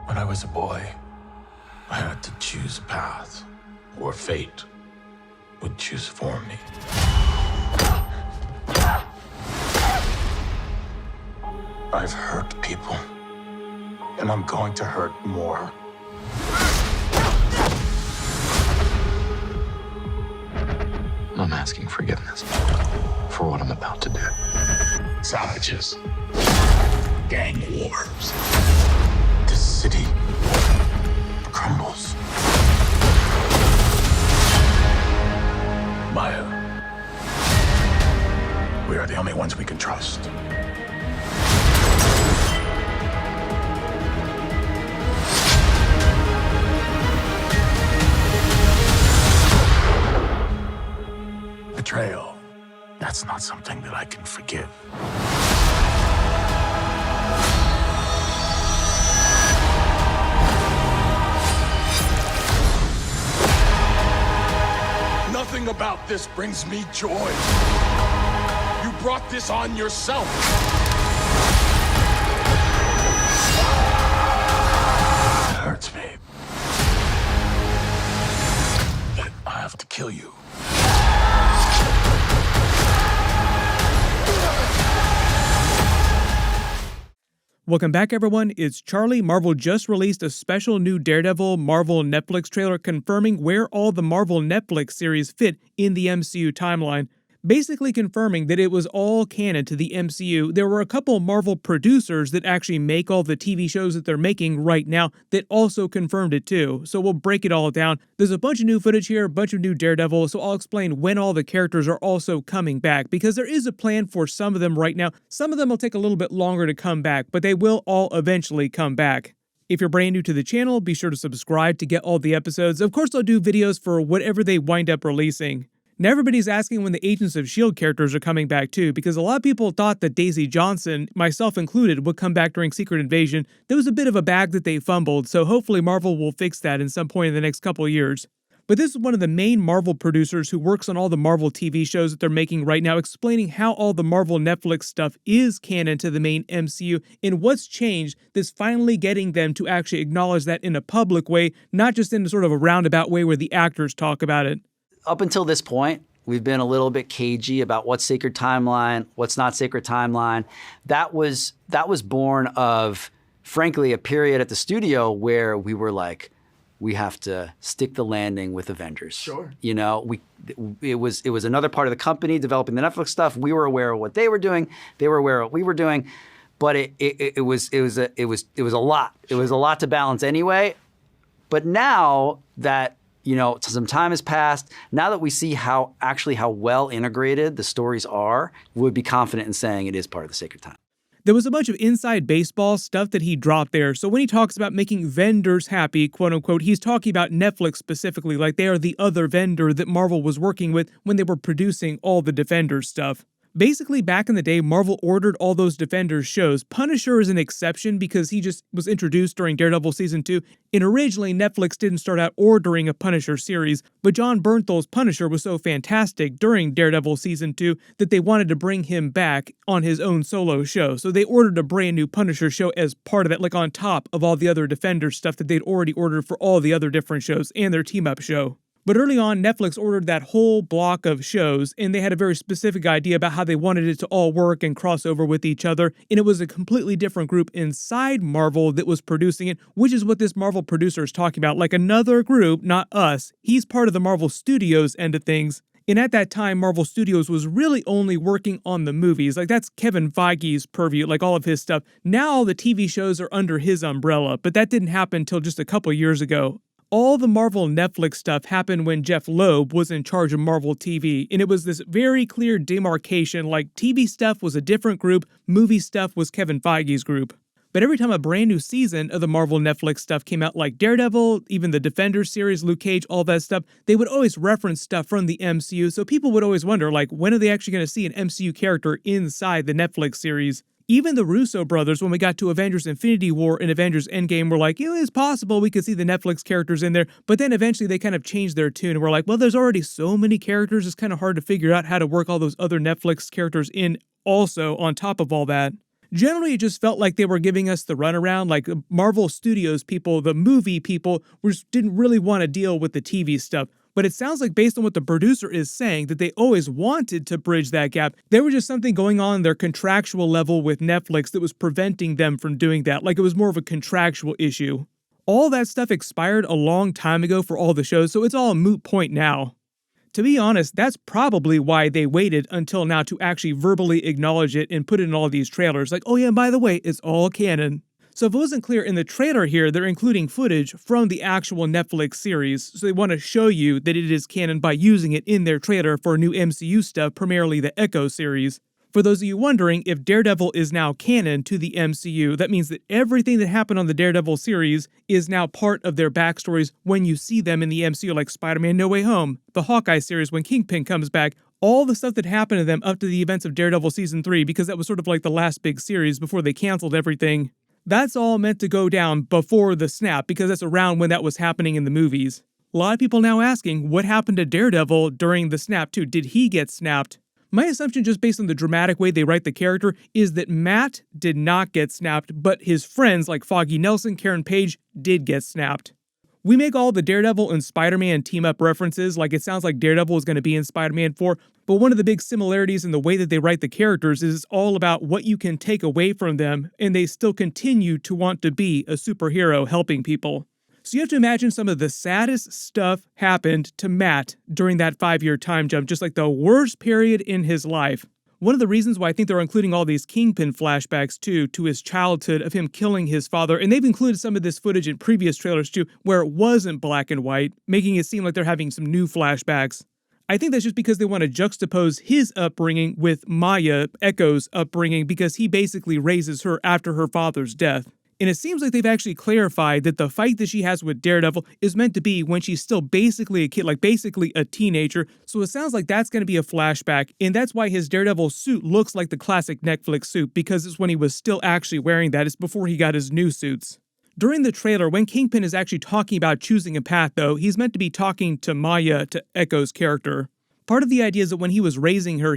When I was a boy, I had to choose a path, or fate would choose for me. I've hurt people, and I'm going to hurt more. I'm asking forgiveness for what I'm about to do. Savages, gang wars, this city crumbles. Maya, we are the only ones we can trust. Betrayal, that's not something that I can forgive. Nothing about this brings me joy. You brought this on yourself. It hurts me that I have to kill you. Welcome back, everyone. It's Charlie. Marvel just released a special new Daredevil Marvel Netflix trailer confirming where all the Marvel Netflix series fit in the MCU timeline. Basically confirming that it was all canon to the MCU. There were a couple Marvel producers that actually make all the TV shows that they're making right now that also confirmed it too. So we'll break it all down. There's a bunch of new footage here, a bunch of new Daredevil, so I'll explain when all the characters are also coming back, because there is a plan for some of them right now. Some of them will take a little bit longer to come back, but they will all eventually come back. If you're brand new to the channel, be sure to subscribe to get all the episodes. Of course, I'll do videos for whatever they wind up releasing. Now everybody's asking when the Agents of S.H.I.E.L.D. characters are coming back too, because a lot of people thought that Daisy Johnson, myself included, would come back during Secret Invasion. There was a bit of a bag that they fumbled, so hopefully Marvel will fix that in some point in the next couple of years. But this is one of the main Marvel producers who works on all the Marvel TV shows that they're making right now, explaining how all the Marvel Netflix stuff is canon to the main MCU and what's changed that's finally getting them to actually acknowledge that in a public way, not just in sort of a roundabout way where the actors talk about it. Up until this point, we've been a little bit cagey about what's sacred timeline, what's not sacred timeline. That was born of, frankly, a period at the studio where we were like, we have to stick the landing with Avengers. Sure. You know, it was another part of the company developing the Netflix stuff. We were aware of what they were doing. They were aware of what we were doing. But it was a lot. It was a lot to balance anyway. But now that, you know, some time has passed, now that we see how well integrated the stories are, we would be confident in saying it is part of the sacred time. There was a bunch of inside baseball stuff that he dropped there. So when he talks about making vendors happy, quote unquote, he's talking about Netflix specifically, like they are the other vendor that Marvel was working with when they were producing all the Defenders stuff. Basically, back in the day, Marvel ordered all those Defenders shows. Punisher is an exception because he just was introduced during Daredevil Season 2, and originally Netflix didn't start out ordering a Punisher series, but Jon Bernthal's Punisher was so fantastic during Daredevil Season 2 that they wanted to bring him back on his own solo show. So they ordered a brand new Punisher show as part of that, like on top of all the other Defenders stuff that they'd already ordered for all the other different shows and their team-up show. But early on, Netflix ordered that whole block of shows, and they had a very specific idea about how they wanted it to all work and cross over with each other, and it was a completely different group inside Marvel that was producing it, which is what this Marvel producer is talking about, like another group, not us. He's part of the Marvel Studios end of things. And at that time, Marvel Studios was really only working on the movies. Like, that's Kevin Feige's purview, like all of his stuff. Now the TV shows are under his umbrella, but that didn't happen until just a couple years ago. All the Marvel Netflix stuff happened when Jeff Loeb was in charge of Marvel TV, and it was this very clear demarcation, like TV stuff was a different group, movie stuff was Kevin Feige's group. But every time a brand new season of the Marvel Netflix stuff came out, like Daredevil, even the Defenders series, Luke Cage, all that stuff, they would always reference stuff from the MCU, so people would always wonder, like, when are they actually going to see an MCU character inside the Netflix series? Even the Russo brothers, when we got to Avengers Infinity War and Avengers Endgame, were like, it's possible we could see the Netflix characters in there, but then eventually they kind of changed their tune and were like, well, there's already so many characters, it's kind of hard to figure out how to work all those other Netflix characters in also on top of all that. Generally, it just felt like they were giving us the runaround, like Marvel Studios people, the movie people, didn't really want to deal with the TV stuff. But it sounds like, based on what the producer is saying, that they always wanted to bridge that gap. There was just something going on their contractual level with Netflix that was preventing them from doing that, like it was more of a contractual issue. All that stuff expired a long time ago for all the shows, so it's all a moot point now. To be honest, that's probably why they waited until now to actually verbally acknowledge it and put it in all these trailers. Like, oh yeah, by the way, it's all canon. So if it wasn't clear, in the trailer here, they're including footage from the actual Netflix series. So they want to show you that it is canon by using it in their trailer for new MCU stuff, primarily the Echo series. For those of you wondering, if Daredevil is now canon to the MCU, that means that everything that happened on the Daredevil series is now part of their backstories when you see them in the MCU, like Spider-Man No Way Home, the Hawkeye series when Kingpin comes back, all the stuff that happened to them up to the events of Daredevil Season 3, because that was sort of like the last big series before they canceled everything. That's all meant to go down before the snap, because that's around when that was happening in the movies. A lot of people now asking, what happened to Daredevil during the snap too? Did he get snapped? My assumption, just based on the dramatic way they write the character, is that Matt did not get snapped, but his friends like Foggy Nelson, Karen Page, did get snapped. We make all the Daredevil and Spider-Man team-up references, like it sounds like Daredevil is going to be in Spider-Man 4, but one of the big similarities in the way that they write the characters is all about what you can take away from them, and they still continue to want to be a superhero helping people. So you have to imagine some of the saddest stuff happened to Matt during that 5-year time jump, just like the worst period in his life. One of the reasons why I think they're including all these Kingpin flashbacks too, to his childhood of him killing his father, and they've included some of this footage in previous trailers too, where it wasn't black and white, making it seem like they're having some new flashbacks. I think that's just because they want to juxtapose his upbringing with Maya, Echo's upbringing, because he basically raises her after her father's death. And it seems like they've actually clarified that the fight that she has with Daredevil is meant to be when she's still basically a kid, like basically a teenager. So it sounds like that's going to be a flashback. And that's why his Daredevil suit looks like the classic Netflix suit, because it's when he was still actually wearing that. It's before he got his new suits. During the trailer, when Kingpin is actually talking about choosing a path, though, he's meant to be talking to Maya, to Echo's character. Part of the idea is that when he was raising her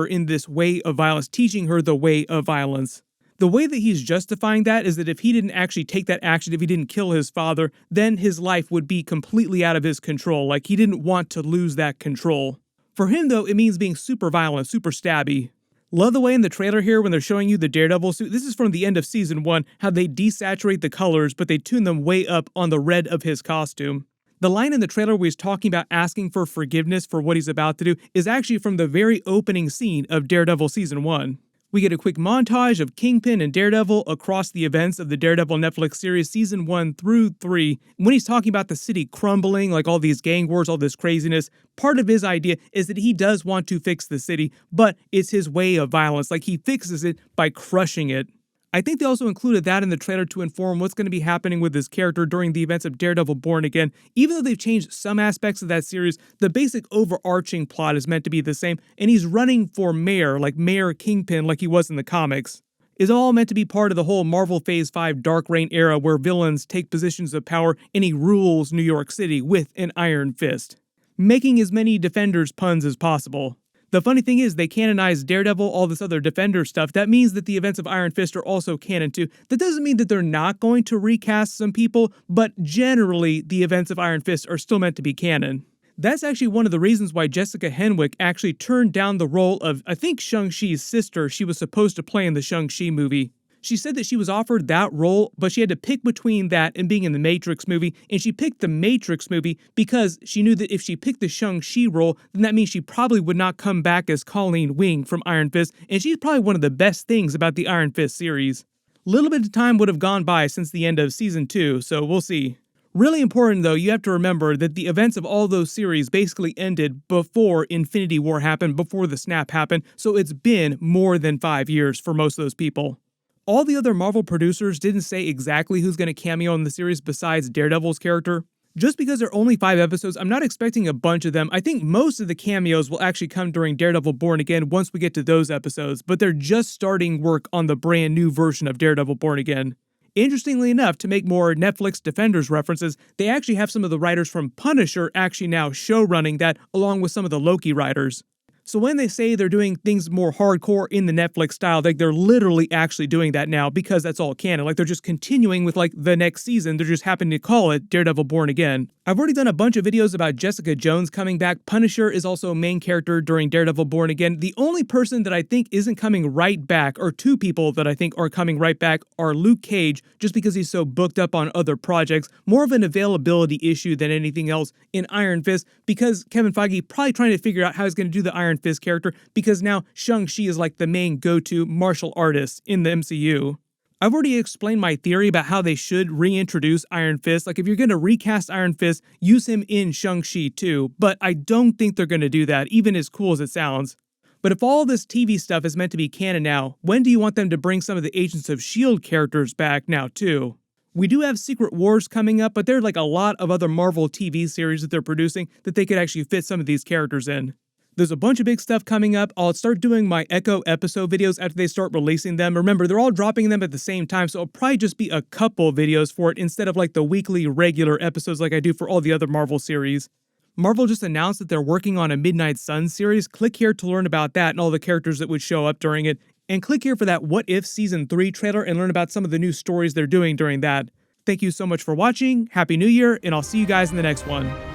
in this way of violence, teaching her the way of violence. The way that he's justifying that is that if he didn't actually take that action, if he didn't kill his father, then his life would be completely out of his control. Like, he didn't want to lose that control. For him, though, it means being super violent, super stabby. Love the way in the trailer here when they're showing you the Daredevil suit. This is from the end of Season 1, how they desaturate the colors, but they tune them way up on the red of his costume. The line in the trailer where he's talking about asking for forgiveness for what he's about to do is actually from the very opening scene of Daredevil Season 1. We get a quick montage of Kingpin and Daredevil across the events of the Daredevil Netflix series Season 1 through 3. When he's talking about the city crumbling, like all these gang wars, all this craziness, part of his idea is that he does want to fix the city, but it's his way of violence. Like, he fixes it by crushing it. I think they also included that in the trailer to inform what's going to be happening with his character during the events of Daredevil Born Again. Even though they've changed some aspects of that series, the basic overarching plot is meant to be the same, and he's running for mayor, like Mayor Kingpin, like he was in the comics. It's all meant to be part of the whole Marvel Phase 5 Dark Reign era where villains take positions of power and he rules New York City with an iron fist, making as many Defenders puns as possible. The funny thing is, they canonized Daredevil, all this other Defender stuff. That means that the events of Iron Fist are also canon too. That doesn't mean that they're not going to recast some people, but generally, the events of Iron Fist are still meant to be canon. That's actually one of the reasons why Jessica Henwick actually turned down the role of, I think, Shang-Chi's sister she was supposed to play in the Shang-Chi movie. She said that she was offered that role, but she had to pick between that and being in the Matrix movie, and she picked the Matrix movie because she knew that if she picked the Shang-Chi role, then that means she probably would not come back as Colleen Wing from Iron Fist, and she's probably one of the best things about the Iron Fist series. Little bit of time would have gone by since the end of Season 2, so we'll see. Really important, though, you have to remember that the events of all those series basically ended before Infinity War happened, before the snap happened, so it's been more than 5 years for most of those people. All the other Marvel producers didn't say exactly who's going to cameo in the series besides Daredevil's character. Just because there are only 5 episodes, I'm not expecting a bunch of them. I think most of the cameos will actually come during Daredevil Born Again once we get to those episodes, but they're just starting work on the brand new version of Daredevil Born Again. Interestingly enough, to make more Netflix Defenders references, they actually have some of the writers from Punisher actually now show running that, along with some of the Loki writers. So when they say they're doing things more hardcore in the Netflix style, like they're literally actually doing that now because that's all canon. Like they're just continuing with like the next season. They're just happening to call it Daredevil Born Again. I've already done a bunch of videos about Jessica Jones coming back. Punisher is also a main character during Daredevil Born Again. The only person that I think isn't coming right back, or two people that I think are coming right back, are Luke Cage, just because he's so booked up on other projects. More of an availability issue than anything else in Iron Fist, because Kevin Feige probably trying to figure out how he's going to do the Iron Fist character, because now Shang-Chi is like the main go-to martial artist in the MCU. I've already explained my theory about how they should reintroduce Iron Fist. Like if you're going to recast Iron Fist, use him in Shang-Chi too, but I don't think they're going to do that, even as cool as it sounds. But if all this TV stuff is meant to be canon now, when do you want them to bring some of the Agents of S.H.I.E.L.D. characters back now too? We do have Secret Wars coming up, but there are like a lot of other Marvel TV series that they're producing that they could actually fit some of these characters in. There's a bunch of big stuff coming up. I'll start doing my Echo episode videos after they start releasing them. Remember, they're all dropping them at the same time, so it'll probably just be a couple videos for it instead of like the weekly regular episodes like I do for all the other Marvel series. Marvel just announced that they're working on a Midnight Suns series. Click here to learn about that and all the characters that would show up during it. And click here for that What If Season 3 trailer and learn about some of the new stories they're doing during that. Thank you so much for watching, Happy New Year, and I'll see you guys in the next one.